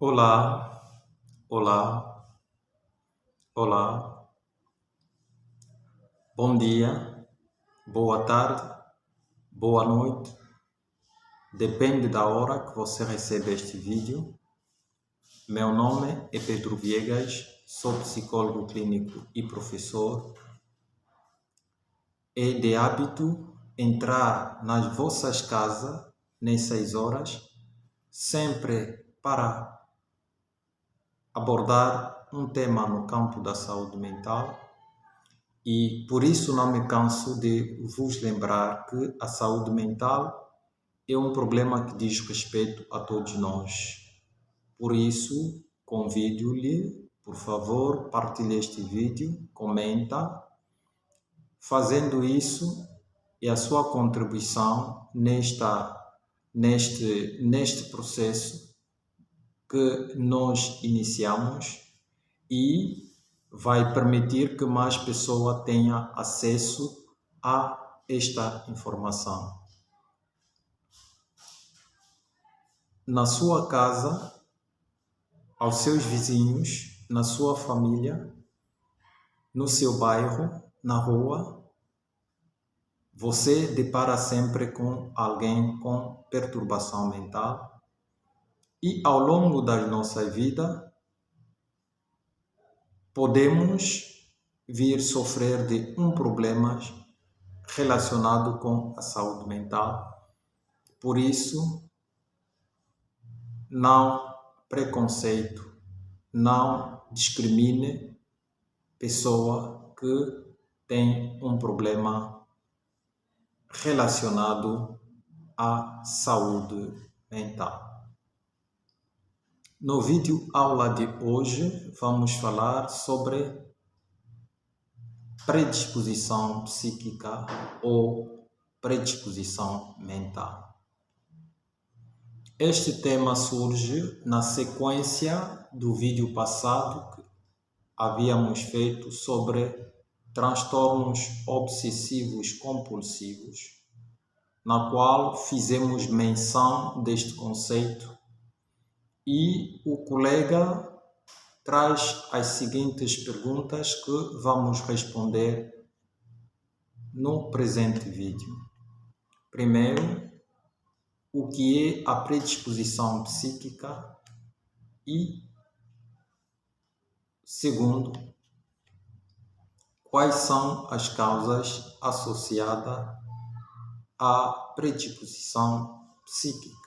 Olá, olá, olá. Bom dia, boa tarde, boa noite. Depende da hora que você recebe este vídeo. Meu nome é Pedro Viegas, sou psicólogo clínico e professor. É de hábito entrar nas vossas casas nessas horas, sempre para abordar um tema no campo da saúde mental. E por isso não me canso de vos lembrar que a saúde mental é um problema que diz respeito a todos nós. Por isso, convido-lhe, por favor, partilhe este vídeo, comenta. Fazendo isso, é a sua contribuição neste processo que nós iniciamos e vai permitir que mais pessoas tenham acesso a esta informação. Na sua casa, aos seus vizinhos, na sua família, no seu bairro, na rua, você depara sempre com alguém com perturbação mental e ao longo da nossa vida podemos vir sofrer de um problema relacionado com a saúde mental. Por isso, não preconceito, não discrimine pessoa que tem um problema relacionado à saúde mental. No vídeo aula de hoje, vamos falar sobre predisposição psíquica ou predisposição mental. Este tema surge na sequência do vídeo passado que havíamos feito sobre transtornos obsessivos compulsivos, na qual fizemos menção deste conceito e o colega traz as seguintes perguntas que vamos responder no presente vídeo. Primeiro, o que é a predisposição psíquica? E, segundo, quais são as causas associadas à predisposição psíquica?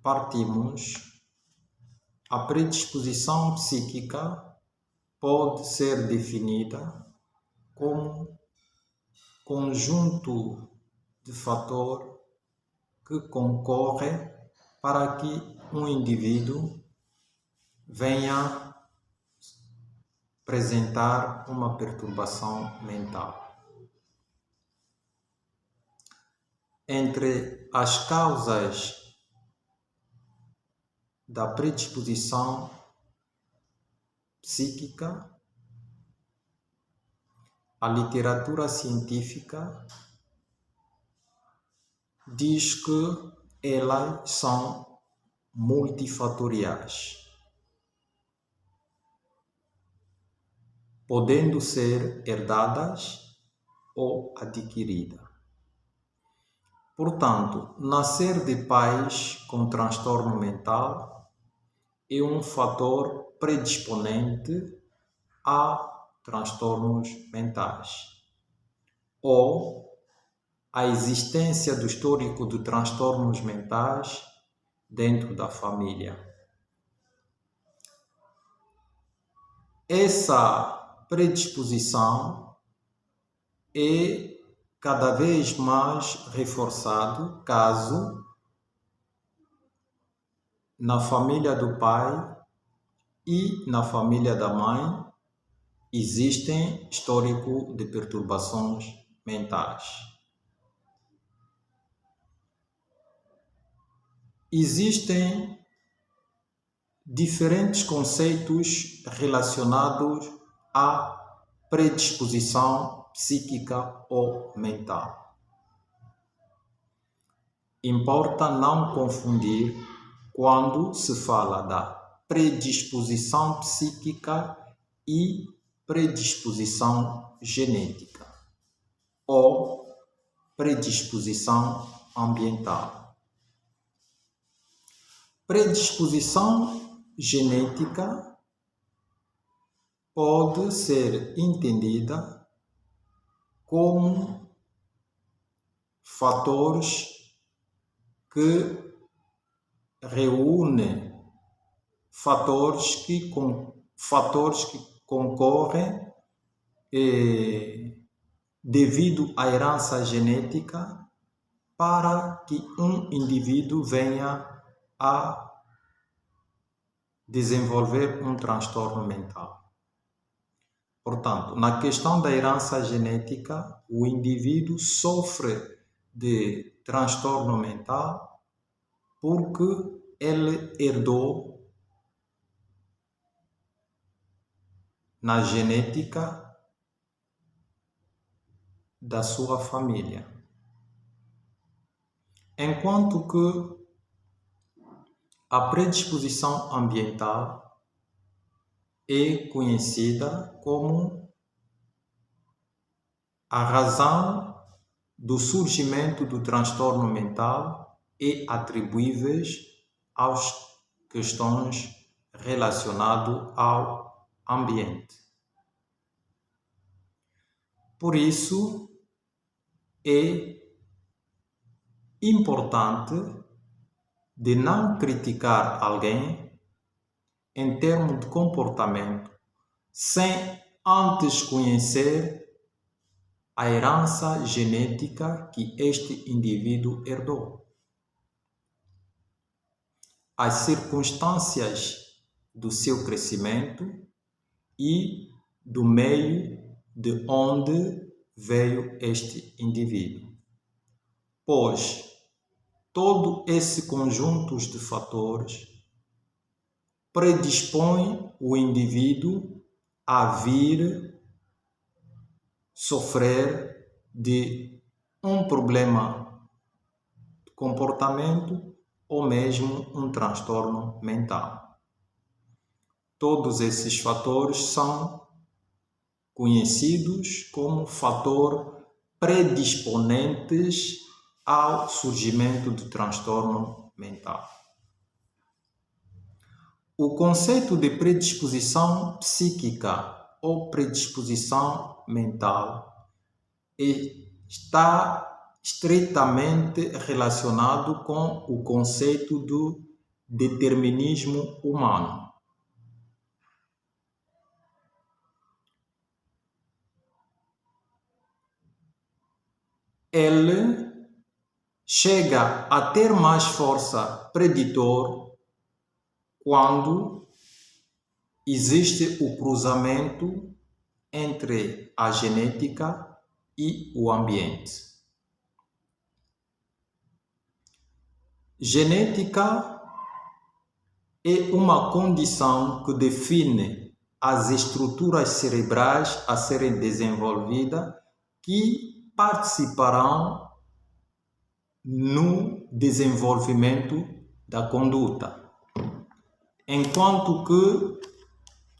Partimos. A predisposição psíquica pode ser definida como conjunto de fatores que concorre para que um indivíduo venha apresentar uma perturbação mental. Entre as causas da predisposição psíquica, a literatura científica diz que elas são multifatoriais, podendo ser herdadas ou adquiridas. Portanto, nascer de pais com transtorno mental é um fator predisponente a transtornos mentais, ou a existência do histórico de transtornos mentais dentro da família. Essa predisposição é cada vez mais reforçado caso na família do pai e na família da mãe existem histórico de perturbações mentais. Existem diferentes conceitos relacionados à predisposição psíquica ou mental. Importa não confundir quando se fala da predisposição psíquica e predisposição genética ou predisposição ambiental. Predisposição genética pode ser entendida como fatores que reúnem fatores que concorrem devido à herança genética para que um indivíduo venha a desenvolver um transtorno mental. Portanto, na questão da herança genética, o indivíduo sofre de transtorno mental porque ele herdou na genética da sua família. Enquanto que a predisposição ambiental é conhecida como a razão do surgimento do transtorno mental e atribuíveis às questões relacionadas ao ambiente. Por isso, é importante de não criticar alguém em termos de comportamento sem antes conhecer a herança genética que este indivíduo herdou. As circunstâncias do seu crescimento e do meio de onde veio este indivíduo. Pois todo esse conjunto de fatores predispõe o indivíduo a vir sofrer de um problema de comportamento ou mesmo um transtorno mental. Todos esses fatores são conhecidos como fator predisponentes ao surgimento do transtorno mental. O conceito de predisposição psíquica ou predisposição mental está estreitamente relacionado com o conceito do determinismo humano. Ele chega a ter mais força preditor quando existe o cruzamento entre a genética e o ambiente. Genética é uma condição que define as estruturas cerebrais a serem desenvolvidas que participarão no desenvolvimento da conduta, enquanto que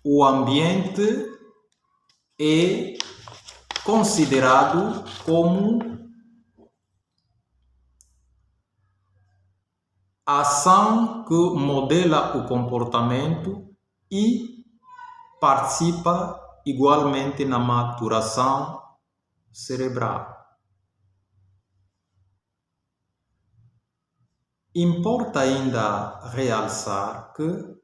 o ambiente é considerado como a ação que modela o comportamento e participa igualmente na maturação cerebral. Importa ainda realçar que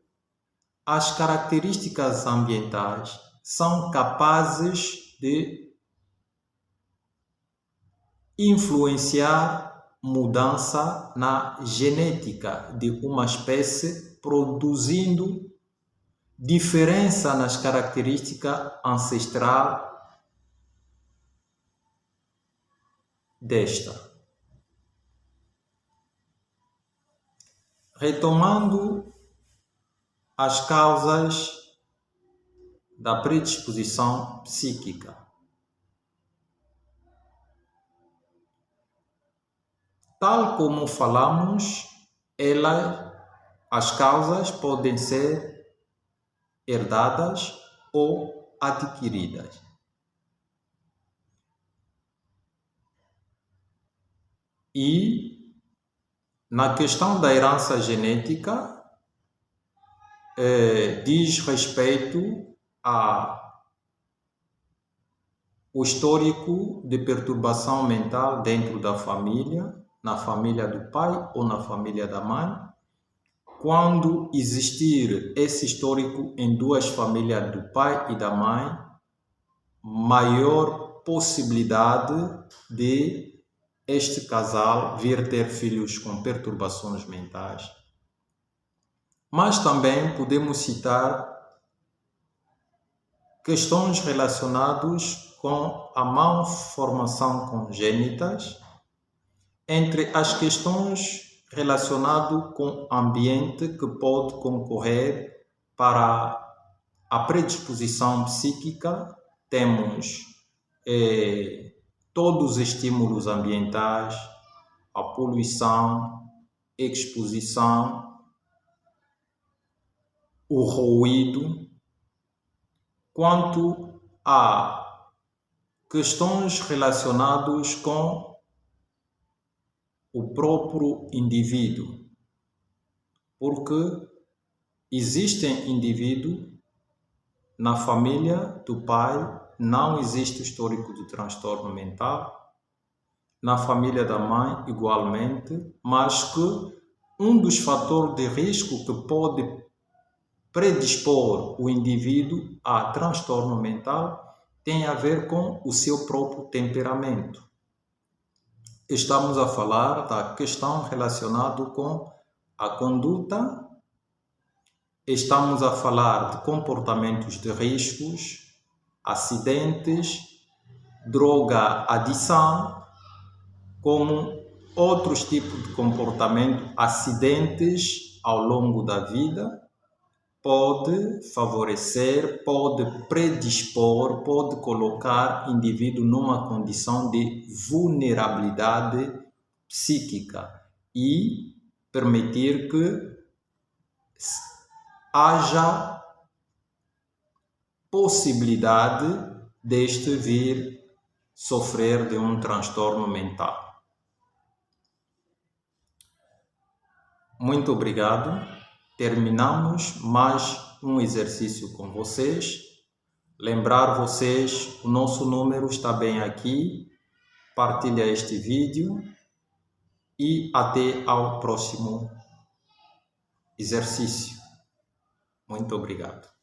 as características ambientais são capazes de influenciar mudança na genética de uma espécie, produzindo diferença nas características ancestrais desta. Retomando as causas da predisposição psíquica. Tal como falamos, elas As causas podem ser herdadas ou adquiridas. E na questão da herança genética, diz respeito ao histórico de perturbação mental dentro da família, na família do pai ou na família da mãe. Quando existir esse histórico em duas famílias do pai e da mãe, maior possibilidade de este casal vir ter filhos com perturbações mentais. Mas também podemos citar questões relacionadas com a malformação congênitas, entre as questões relacionadas com o ambiente que pode concorrer para a predisposição psíquica, temos todos os estímulos ambientais, a poluição, exposição, o ruído. Quanto a questões relacionadas com o próprio indivíduo, porque existem indivíduos na família do pai, não existe histórico de transtorno mental, na família da mãe igualmente, mas que um dos fatores de risco que pode predispor o indivíduo a transtorno mental tem a ver com o seu próprio temperamento. Estamos a falar da questão relacionada com a conduta, estamos a falar de comportamentos de riscos, acidentes, droga, adição, como outros tipos de comportamento, acidentes ao longo da vida, pode favorecer, pode predispor, pode colocar o indivíduo numa condição de vulnerabilidade psíquica e permitir que haja possibilidade deste vir sofrer de um transtorno mental. Muito obrigado. Terminamos mais um exercício com vocês. Lembrar vocês, o nosso número está bem aqui. Partilha este vídeo e até ao próximo exercício. Muito obrigado.